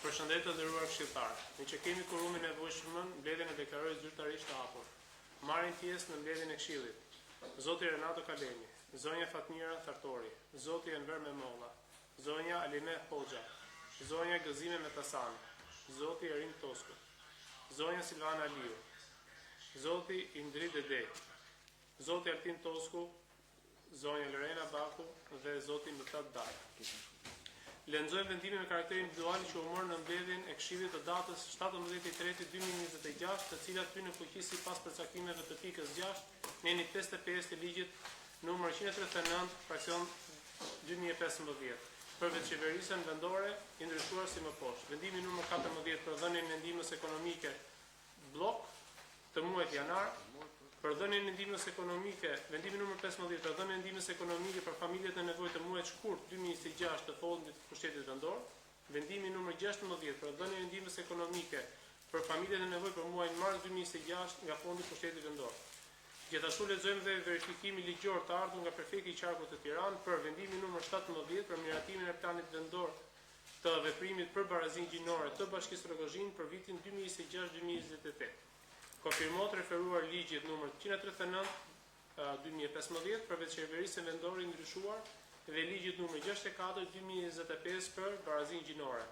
Përshëndetje të nderuar këshilltarë. Ne që kemi kurumin e nevojshëm, mbledhjen e deklaroj zyrtarisht të hapur. Marrin pjesë në mbledhjen e Këshillit. Zoti Renato Kalemi, zonja Fatmira Thartori, zoti Enver Memolla, zonja Alime Hoxha, zonja Gëzime Metasani, zoti Erin Tosku, zonja Silvana Aliu, zoti Indri Dede, zoti Altin Tosku, zonja Lorena Baku dhe zoti Mëtat Daj. Lexojmë vendimin me karakter individual që u mor në mbledhjen e Këshillit të datës 17/3/2026, të cilat hyn në fuqi sipas përcaktimeve të pikës 6, neni 55 të ligjit numër 139, fraksion 2015, për veçëverisjen vendore i ndryshuar si më poshtë. Vendimi numër 14 për dhënien e ndihmës ekonomike blok të muajit janar, për dhënien e ndihmës ekonomike, vendimi numër 15 për dhënien e ndihmës ekonomike për familjet në nevojë të muajit shkurt 2026 të Fondit të Pushtetit Vendor, vendimi numër 16 për dhënien e ndihmës ekonomike për familjet në nevojë për muajin mars 2026 nga Fondi i Pushtetit Vendor. Gjithashtu lexojmë dhe verifikimi ligjor të ardhur nga prefekti i Qarkut të Tiranë për vendimi numër 17 për miratimin e planit vendor të veprimit për barazinë gjinore të Bashkisë Rrogozhin për vitin 2026-2028. Konfirmohet referuar ligjit numër 139/2015 për veçëverisjen vendore ndryshuar dhe ligjit numër 64/2025 për barazinë gjinore.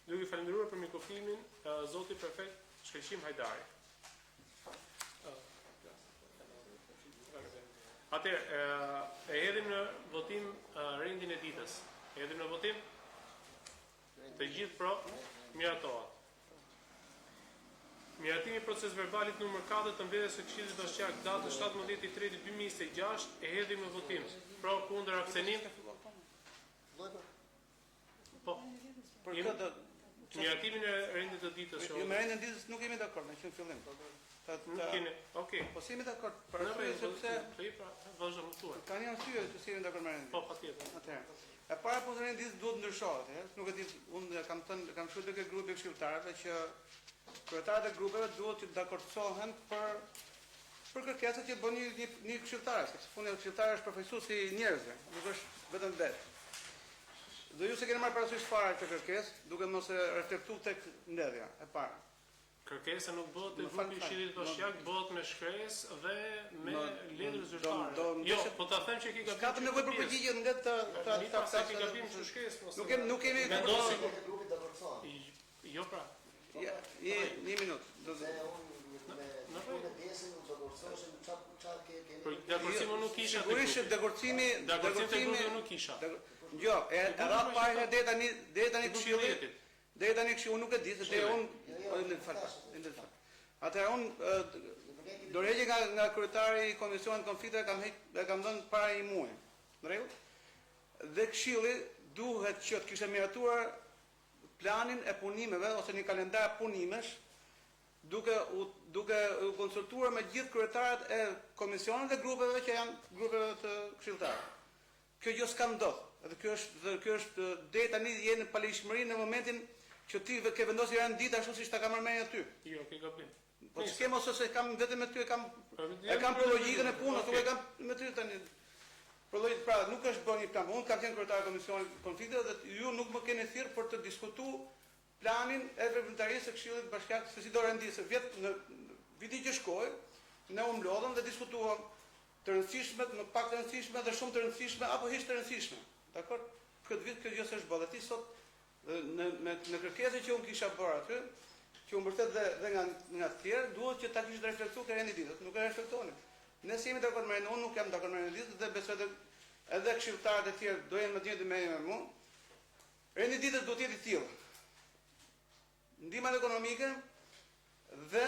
Duke falendëruar për mikrofonin zoti prefekt Shkëlqim Hajdari. Atëherë, e hedhim në votim rendin e ditës. E hedhim në votim? Të gjithë pro, miratohet. Miratimi proces verbalit numër 4 të mbledhjes së Këshillit Bashkiak datës 17/3/2026 e hedhim në votim. Pro, kundër, abstenim? Po. Për këtë miratimin e rendit të ditës. Jo, me rendin e ditës nuk jemi dakord, ne që në fillim. Nuk keni. Okej. Po si jemi dakord? Për sepse vazhdojmë tuaj. Tani janë arsye që si jemi dakord me rendin. Po, patjetër. Atëherë. E para po rendin e ditës duhet ndryshohet, nuk e di, unë kam shkruar tek grupi i këshilltarëve që kryetarët e grupeve duhet të dakordsohen për kërkesat që bën një këshilltar, sepse puna e këshilltarit është përfaqësuesi i njerëzve, nuk është vetëm vet. Dhe ju se keni marrë parasysh fare këtë kërkesë, duke mos e reflektuar tek ndedhja e para. Kërkesa nuk bëhet te grupi i Këshillit Bashkiak, bëhet me shkresë dhe me letër zyrtare. Jo, po ta them që ki gabim. Ka të nevojë për përgjigje nga ta ki gabim në shkresë. Nuk kemi vendosi grupi dakordsohet. Jo pra. Një minutë. Në pjesën u dakordsoheshin çfarë kemi. Për dakordsimin nuk kisha. Sigurisht dakordsimin nuk kisha. Jo, era para deri tani këshillit. Deri tani kështu unë nuk e di se deri unë fal. Atëherë unë dorëgjë nga kryetari i komisionit konflikteve kam dhënë para një muaji. Në rregull? Dhe këshilli duhet që të kishte miratuar planin e punimeve ose një kalendar punimesh duke u konsultuar me gjithë kryetarët e komisioneve dhe grupeve që janë grupeve të këshilltarëve. Kjo gjë s'ka ndodhur. Edhe kjo është deri tani jeni në palishmëri në momentin që ti ke vendosur janë ditë ashtu siç ta kam marrë aty. Jo, ke gabim. Po s'kem ose se kam vetëm me ty e kam për logjikën e punës, nuk e kam me ty tani. Për logjikë pra, nuk është bën një plan. Unë kam qenë kryetar i komisionit konflikteve dhe ju nuk më keni thirrë për të diskutuar planin e veprimtarisë së Këshillit Bashkiak se si do rendisë vjet në vitin që shkoi, ne u mlodhëm dhe diskutuam të rëndësishme, më pak të rëndësishme dhe shumë të rëndësishme apo hiç të rëndësishme. Dakor? Këtë vit kjo gjë s'është bërë. Ti sot në kërkesën që unë kisha bërë aty, që unë mbërtet dhe nga të tjerë, duhet që ta kishte reflektuar këtë rendin ditës, nuk e reflektoni. Ne jemi dakord me rendin, unë nuk jam dakord me rendin ditës dhe besoj edhe këshilltarët e tjerë do jenë më të njëjtë me mua. Rendi ditës duhet të jetë i tillë. Ndihma ekonomike dhe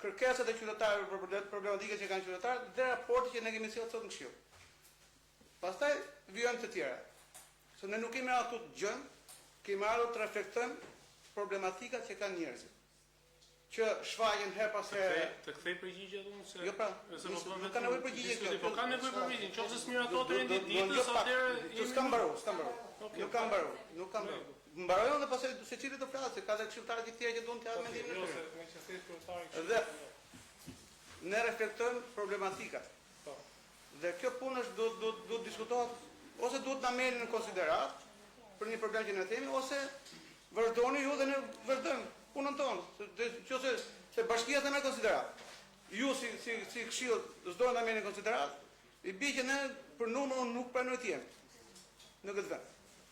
kërkesat e qytetarëve për problematikat që kanë qytetarët dhe raporti që ne kemi sjellë sot në Këshill. Pastaj vijnë të tjera. Se ne nuk kemi ardhur të gjën, kemi ardhur të reflektojmë problematikat që kanë njerëzit. Që shfaqen her pas here. Të kthej përgjigje unë se. Jo pra, nuk ka nevojë përgjigje. Po ka nevojë përgjigje. Nëse smiratot rendi ditës atëherë ju s'kam mbaruar. Nuk kam mbaruar. Mbarojmë dhe pastaj secili të flasë, ka dhe këshilltarët e tjerë që duan të japin mendimin e tyre. Dhe ne reflektojmë problematikat. Po. Dhe kjo punë është duhet diskutohet ose duhet ta merren në konsiderat për një problem që ne kemi ose vazhdoni ju dhe ne vazhdojmë punën tonë. Se bashkia të me konsiderat. Ju si këshill s'dojnë ta merrni në konsiderat, i bie që ne për numrin nuk pranoj të jem në këtë vend.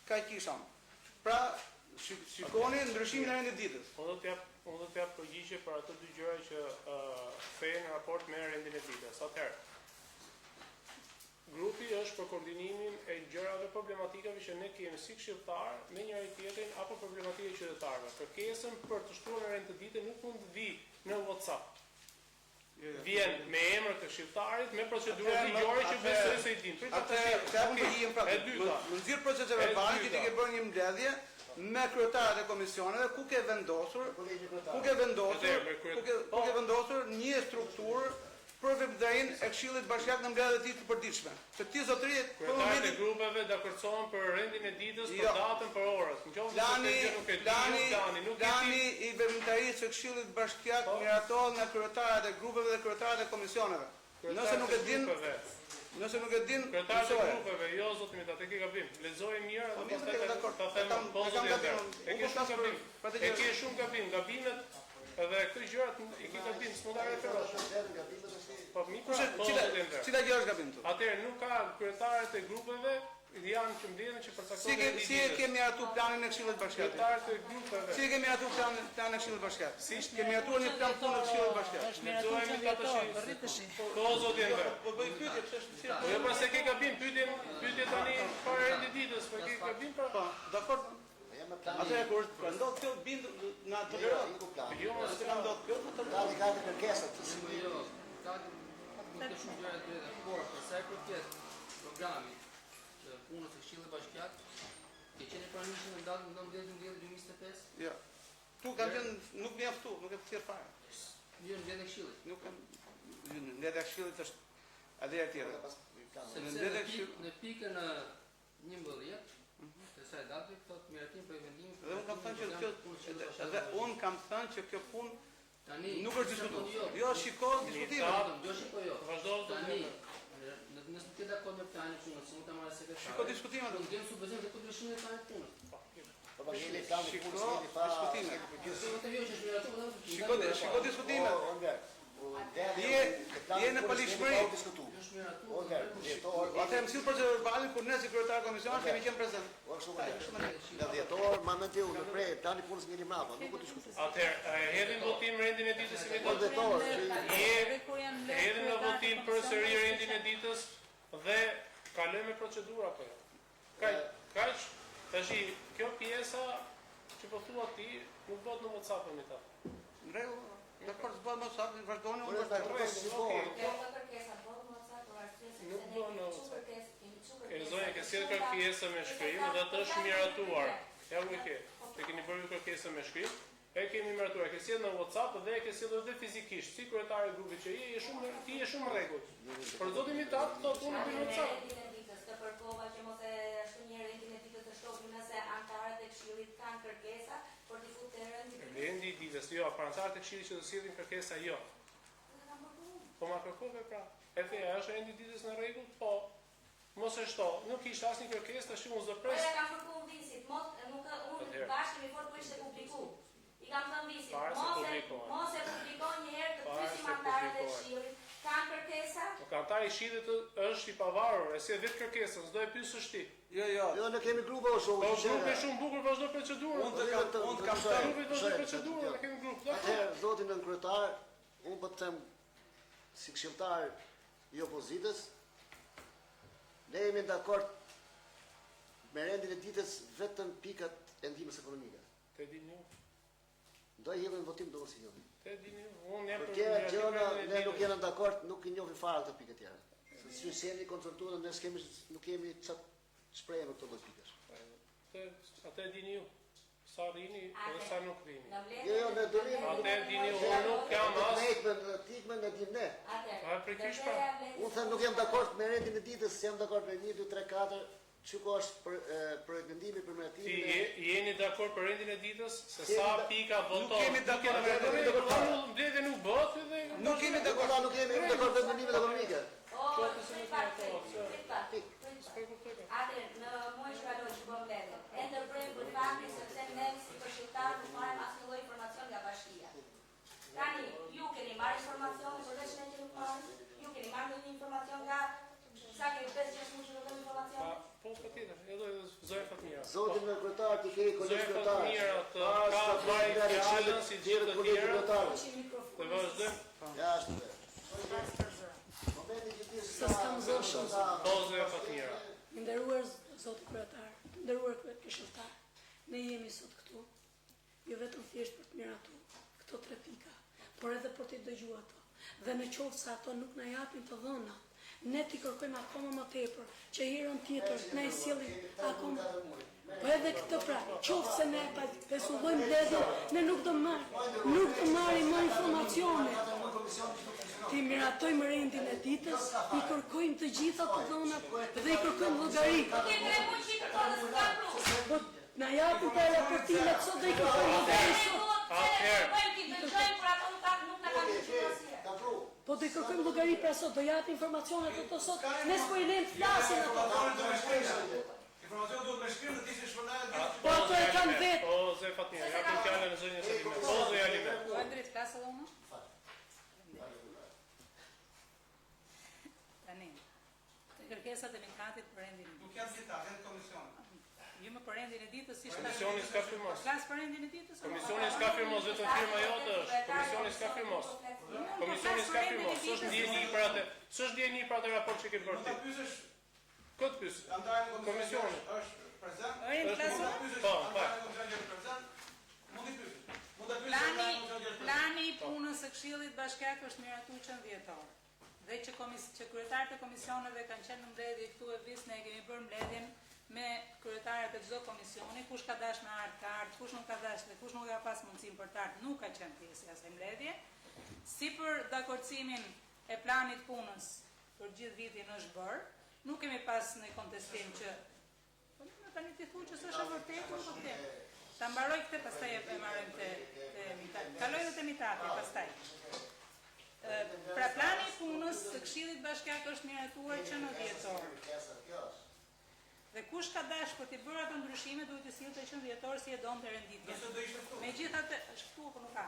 Kaq kisha. Pra, shikoni ndryshimin e rendit ditës. Unë do të jap përgjigje për ato dy gjëra që thehen në raport me rendin e ditës. Atëherë, grupi është për koordinimin e gjërave problematikave që ne kemi si këshilltar me njëri tjetrin apo problematikë qytetarëve. Kërkesën për të shtruar në rend të ditë nuk mund të vi në WhatsApp. Vjen me emër të këshilltarit me procedurë ligjore që besoj se i din. Në nxjerr procese verbale që ti ke bërë një mbledhje me kryetarët e komisioneve ku ke vendosur një strukturë për veprimtarin e Këshillit Bashkiak në mbledhjet e tij të përditshme. Se ti zotëri për momentin e grupeve dakordsohen për rendin e ditës, për datën, për orët. Plani i veprimtarisë së Këshillit Bashkiak miratohet nga kryetarët e grupeve dhe kryetarët e komisioneve. Nëse nuk e din, kryetarët e grupeve, jo zotëri, atë ke gabim. Lexoj mirë dhe pastaj ta them pozitив. E ke shumë gabim, gabimet edhe këto gjërat i ke gabim, s'mund ta referosh. Po cila gjë është gabim këtu? Atëherë nuk ka kryetarët e grupeve janë që mbledhen që përcaktojnë. Si e kemi miratuar planin e Këshillit Bashkiak? Kryetarët e grupeve. Si e kemi miratuar planin e Këshillit Bashkiak? Kemi miratuar një plan punë të Këshillit Bashkiak. Lexojmë tash. Po zoti Enver. Po bëj pyetje, pse Po jo pse ke gabim, pyetje tani para rendit ditës, po ke gabim pra. Po, dakor. Atëherë kur ndodh kjo bind në atë periudhë. Jo, s'e kam ndodh kjo, po Tani ka të kërkesat. Nuk është shumë gjëra të drejta, por për sa i përket programit të punës së Këshillit Bashkiak, ke qenë pranishëm në datën 19/10/2025? Jo. Tu kanë qenë nuk mjaftu, nuk e thirr fare. Jo, në mbledhjen e Këshillit. Nuk në mbledhja e Këshillit është edhe tjetër. Në pikën 11 të saj date thotë miratim për vendimin. Dhe unë kam thënë që kjo punë tani nuk është diskutuar. Jo, shiko diskutimin. Vazhdo tani. Nëse ti dakord me planin e punës, mund ta marrë sekretar. Shiko diskutimin. Do të kem supozim të ndryshimin e planit të punës. Po pa jeni plani i punës jeni pa diskutimin. Shiko diskutimin. Je në palishmëri. Atë më sill procedurë verbale kur ne si kryetar komisionit kemi qenë prezant. Në 10 orë momentin unë prej plani punës ngeli mbrapa, nuk u diskutoj. Atëherë, hedhim votim rendin e ditës së Në 10 orë. Hedhim në votim përsëri rendin e ditës dhe kalojmë me procedura apo jo. Kaq, tash kjo pjesa që po thua ti nuk bëhet në WhatsApp me ta. Në rregull. Dakor, s'bëhet më sa vazhdoni unë Nuk do në WhatsApp. E zonja ke sjell kërkesë me shkrim dhe të është miratuar. Ja u ke. Te keni bërë kërkesën me shkrim, e kemi miratuar. Ke sjell në WhatsApp dhe e ke sjellur edhe fizikisht. Si kryetari i grupit që ti je shumë rregull. Por zotin i tat thotë unë në WhatsApp. Të përkova që mos e ashtu një rendin e ditës të shohim nëse antarët e Këshillit kanë kërkesa për t'i futur në rendin. Rendi i ditës, jo, pra antarët e Këshillit që do sillin kërkesa, jo. Po ma kërkove pra. E theja, është rendi i ditës në rregull? Po. Mos e shto, nuk ishte asnjë kërkesë, tash unë do pres. Po e kam kërkuar visit, unë bashkë me fort po ishte publikuar. I kam thënë visit, mos e publikon një herë të pyesim antarët e Këshillit. Kanë kërkesa? Po antari i Këshillit është i pavarur, e si vetë kërkesën, s'do e pyesësh ti. Jo. Jo, ne kemi grupe ose Po grupi shumë bukur vazhdo procedurën. Unë kam thënë vazhdo procedurën, ne kemi grup. Atëherë, zotin nën kryetar, unë po të them si këshilltar i opozitës, ne jemi dakord me rendin e ditës vetëm pikat e ndihmës ekonomike. Te dini ju. Do i jepim votim do mos i jepim. Te dini ju. Unë jam për gjëra ne nuk jemi dakord, nuk i njohim fare këto pikë të tjera. Si jemi konsultuar, ne nuk kemi çat shprehje në këto lloj pikash. Atë dini ju. Sa rini edhe sa nuk rini. Jo, ne do rini. Atë dini ju, unë nuk jam as. Tikmen ne dim ne. A prikish pa. Unë them nuk jam dakord me rendin e ditës, jam dakord me 1 2 3 4. Çuko është për vendimi për miratimin. Ti jeni dakord për rendin e ditës se sa pika voton. Nuk kemi dakord. Mbledhja nuk bëhet edhe nuk kemi dakord, nuk kemi dakord me vendimin ekonomike. Atë në muaj që kaloi që bëm mbledhje. E ndërprejmë për faktin sepse ne si zotin me kryetar, ti ke kolegj Zëja kryetar. Fatmira të ka marrë këshillën si gjithë të tjerë. Të vazhdojmë. Jashtë. Momenti që ti s'kam zënë shumë. Po Zëja Fatmira. Nderuar zoti kryetar, nderuar këshilltar, ne jemi sot këtu, jo vetëm thjesht për të miratu këto 3 pika, por edhe për të dëgjuar ato. Dhe në qoftë se ato nuk na japin të dhëna, ne t'i kërkojmë akoma më tepër, që herën tjetër na i sjellim akoma. Po edhe këtë pra, qoftë se ne pesullojmë mbledhjen, ne nuk do marrim më informacione. Ti miratojmë rendin e ditës, i kërkojmë të gjitha të dhënat dhe i kërkojmë llogari. Po na japin për raportimet sot dhe i kërkojmë llogari sot. Po do i kërkojmë llogari pra sot, do japin informacionet ato sot, ne s'po i lejmë të flasin ato. Informacion duhet me shkrim dhe ti si shpërndahet. Po ato e kanë vetë. Po Zëja Fatmira, japim fjalën e zënjes Alime. Po Zëja Alime. Po drejt flas edhe unë? Tani, të kërkesat e mitatit për rendin e ditës. Nuk janë citat, janë komision. Jo më për rendin e ditës, si Komisioni s'ka firmos. Flas për rendin e ditës? Komisioni s'ka firmos, vetëm firma jote është. Komisioni s'ka firmos. Komisioni s'ka firmos. S'është ndjeni për atë. S'është ndjeni për atë raport që ke bërë ti. Ta pyesësh Këtë pyes. antarin e Komisioni. është prezant. Ojë, flasun? Po, Plani i punës së Këshillit Bashkiak është miratuar që në dhjetor. Dhe që kryetarët e komisioneve kanë qenë në mbledhje këtu e vis, ne kemi bërë mbledhjen me kryetarët e çdo komisioni, kush ka dashur me ardh ka ardhur, kush nuk ka dashur dhe kush nuk ka pas mundësinë për të ardhur nuk ka qenë pjesë e asaj mbledhje. Si për dakordsimin e planit punës për gjithë vitin është bërë, nuk kemi pas në kontestim që tani ti thuaj që s'është e vërtetë, nuk po them. Ta mbaroj këtë, pastaj e marrim te mitati. Kaloj te mitati pastaj. Pra plani i punës së Këshillit Bashkiak është miratuar që në dhjetor. Dhe kush ka dashur për të bërë ato ndryshime duhet të sillte që në dhjetor si e donte renditjen. Megjithatë, është këtu apo nuk ka?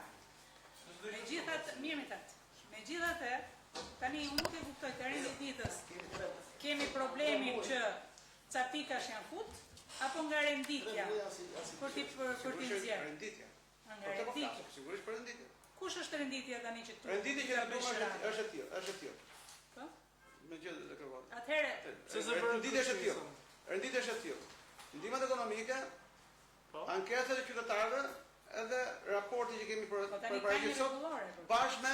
Megjithatë, mirë mitat. Megjithatë, tani unë nuk e kuptoj të rendit ditës. Kemi problemin që ca pikash janë fut apo nga renditja për t'i nxjerrë. Renditja. Nga renditja. Sigurisht për renditje. Kush është renditja tani që këtu? Renditja që na duam është e tillë, është e tillë. Po? Me gjë të kërkon. Atëherë, Renditja është e tillë. Renditja është e tillë. Ndihmat ekonomike, anketat e qytetarëve, edhe raporti që kemi për tani ka një sot rregullore. bashkë me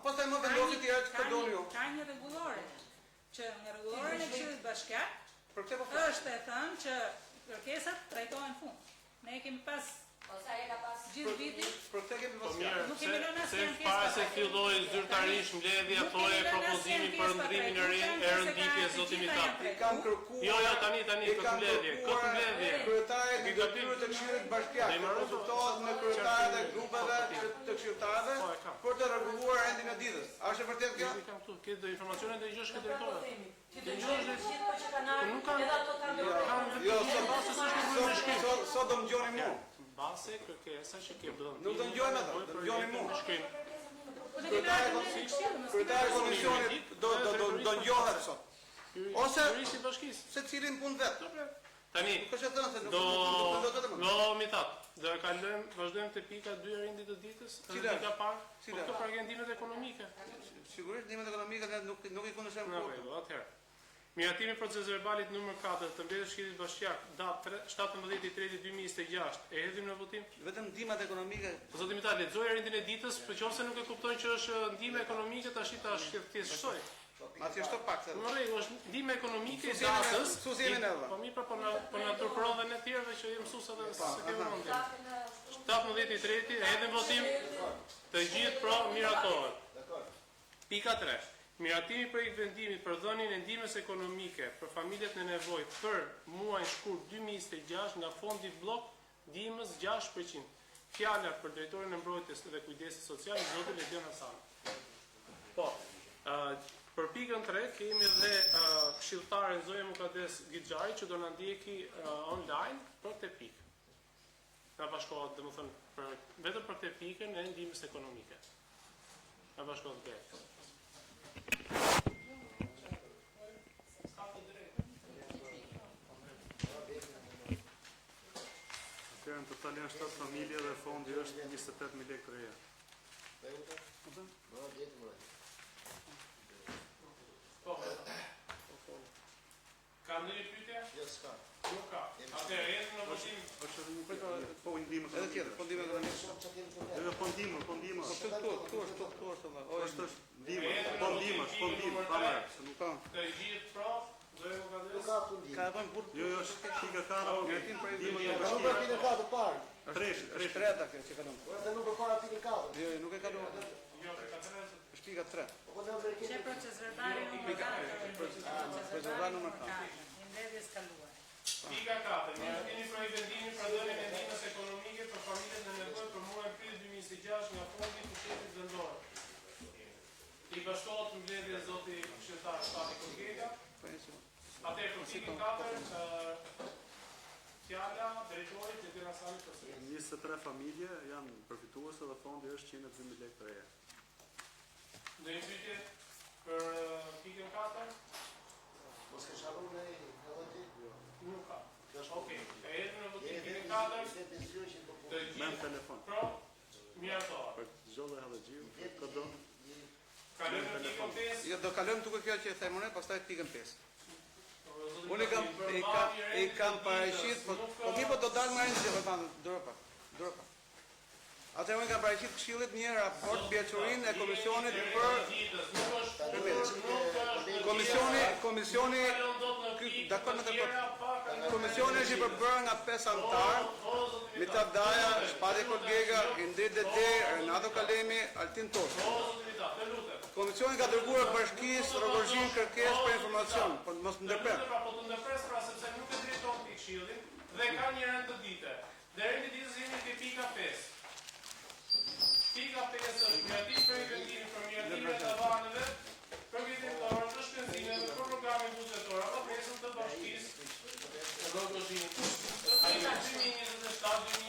apo sa më vendosi të tjerë që doni ju. Ka një rregullore që nga rregulloren e Këshillit Bashkiak Për këtë po është e thënë që kërkesat trajtohen fund. Ne kemi pas Ose ai ka pas gjithë vitin. Për këtë kemi Po pas mirë, Nuk kemi lënë se asnjë ankesë para se pastaj. filloi zyrtarisht mbledhja thoje propozimi për ndrimin e renditjes zoti Mitati. I kam kërkuar. Jo, tani këtë mbledhje, Kryetari i detyrës të Këshillit Bashkiak të konsultohet me kryetarët e grupeve të këshilltarëve për të rregulluar rendin e ditës. A është e vërtetë kjo? I kam këtu, këtë informacione dhe i gjosh këtë drejtore. nuk kanë edhe ato kanë Jo, sot do më gjoni mu. Base kërkesa që ke bërë. Nuk do ngjojmë ato, do ngjoni mu. Po ne kemi ardhur në Këshill, mos Kryetari i komisionit do ngjohet sot. Ose Kryetarisi i bashkisë. secilin punë vet. Tani Nuk është e thënë se nuk do do të më. mitat. Do e kalojmë, vazhdojmë te pika 2 e rendit të ditës, Cila? pika parë. Cila? Këto për rendimet ekonomike. Sigurisht ndihmat ekonomike ne nuk i kundërshtojmë Në kurrë. rregull, atëherë. Miratimi proces verbalit numër 4 të mbledhjes së Këshillit Bashkiak, datë 17/3/2026. E hedhim në votim. Vetëm ndihmat ekonomike. Zoti Mitat, lexoj rendin e ditës, për qoftë nuk e kuptojnë që është ndihmë ekonomike, tash thjesht shtoj. Atje është pak se. Në rregull, është ndihmë ekonomike e Mësues jemi ne, datës. mësues jemi ne, valla. Po mirë, po na turprovën e tjerëve që jemi mësues edhe se kemi mendje. 17/3, e hedhim votim. Të gjithë pro miratohet. Pika 3. Miratimi projekt vendimit për dhënien e ndihmës ekonomike për familjet në nevojë për muajin shkurt 2026 nga fondi blok ndihmës 6%. Fjala për drejtorin e mbrojtjes dhe kujdesit social, zoti Ledion Hasan. Po, për pikën 3 kemi edhe këshilltaren Zoja Mukades Gixhari që do na ndjeki online për këtë pikë. Na bashkohet, domethënë, vetëm për këtë pikën e ndihmës ekonomike. Na bashkohet gjatë. Në total janë 7 familje dhe fondi është 28.000 lekë të reja. Ka ndonjë pyetje? Jo, s'ka. Nuk ka. Atëherë ecim në votim. Po ndihmë. Edhe tjetër, po ndihmë edhe ne. Edhe po ndihmë. Po këtu është valla. Është ndihmë, po ndihmë, pamë, se nuk ka. Të gjithë praf, do e Nuk llogaris. ka fundim. Ka bën burr. Jo, shika kana, Ngertin për ndihmë ndihmë. nga Nuk bashkia. e keni ka të parë. Tresh. Treta kjo që kalon. Por edhe nuk e para pikën 4. Jo, nuk e kalon. Jo, për katërë. Është pika 3. Po ne do Që proces verbali numër 4. Proces verbal numër 4. I mbledhjes kaluar. Pika 4. Mirëfilimi për vendimin për dhënien e ndihmës ekonomike për familjet në nevojë për muajin prill 2026 nga fondi i pushtetit vendor. I bashkohet mbledhja e zoti këshilltar Shtati Korgega. Atëherë për pikën 4, fjala drejtorit Detena Sani Kosovë. 23 familje janë përfituese dhe fondi është 102.000 lekë të reja. Ndonjë pyetje për pikën 4? Mos ke sharu në Helloji? Nuk ka. Okej. E ecim në votim Jeni pikën vetëm 4. 22 po. Të Me gjithë telefon. pro miratohet. Për çdo lloj hallëxhiu, kodo. Kalojmë në pikën 5. Jo, do kalojmë duke kjo që e themon ne, pastaj pikën 5. Unë i kam paraqit, po mi po do dalë më rëndë, po thanë, Dorpa. Atëherë unë kam paraqit këshillit një raport bjeçurinë e komisionit për komisioni dakor me të komisioni është i përbërë nga 5 anëtar, Mitat Daja, Shpati Korgega, Indrit Dede, Renato Kalemi, Altin Tosh. Komisioni ka dërguar bashkisë Rogozhin kërkesë për informacion, po mos më ndërprer. Po të ndërpres pra sepse nuk e drejton ti këshillin dhe ka një rendëdite. Dhe rendëditës jemi te pika 5. Pika 5 është mirëtim për vendimin për mirëtimin e tavaneve për vitin të orë të shpenzimeve për programin buxhetor apo pjesën të bashkisë Rogozhin. Ai ka 2027-2028.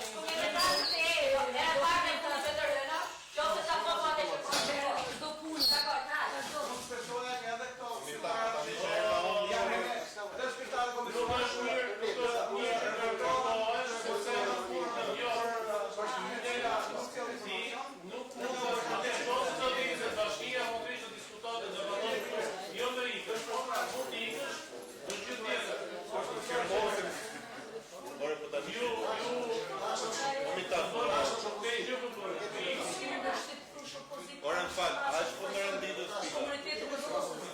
Ora më fal, a është punë renditës pika?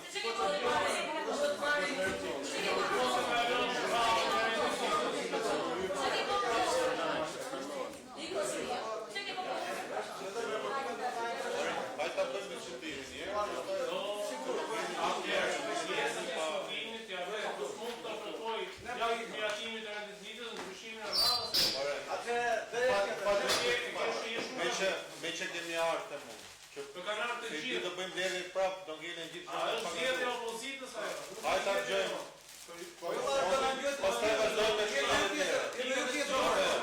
Hajde ta bëjmë diskutimin, me që kemi ardhur të mund. Për kanë ardhur të gjithë. Do bëjmë deri prapë, do ngelen gjithë. A është zgjedhja e opozitës ajo? Hajde ta dëgjojmë. Pastaj vazhdojmë me shkallën tjetër.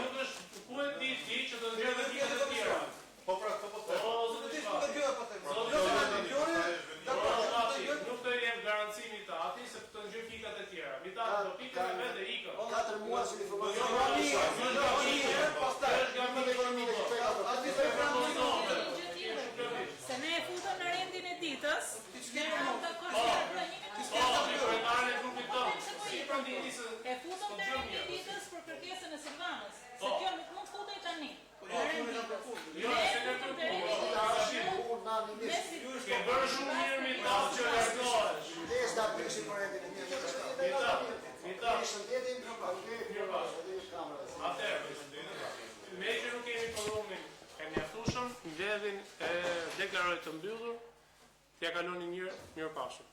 Nuk është ku e di ti që do të ndjerë të tjera. Po pra, po po. Nuk të jep garanci mitati se të ngjë pikat e tjera. Mitati do pikën e vetë e ikën. 4 muaj si informacion. Se ne e futëm në rendin e ditës, ne e futëm në rendin e ditës për kërkesën e Silvanës, se kjo nuk mund futej tani. Ke bërë shumë mirë mitat që largohesh. Atëherë, me që nuk kemi forumin e mjaftueshëm, mbledhjen e deklarorit të mbyllur, t'ja kaloni mirë pashur.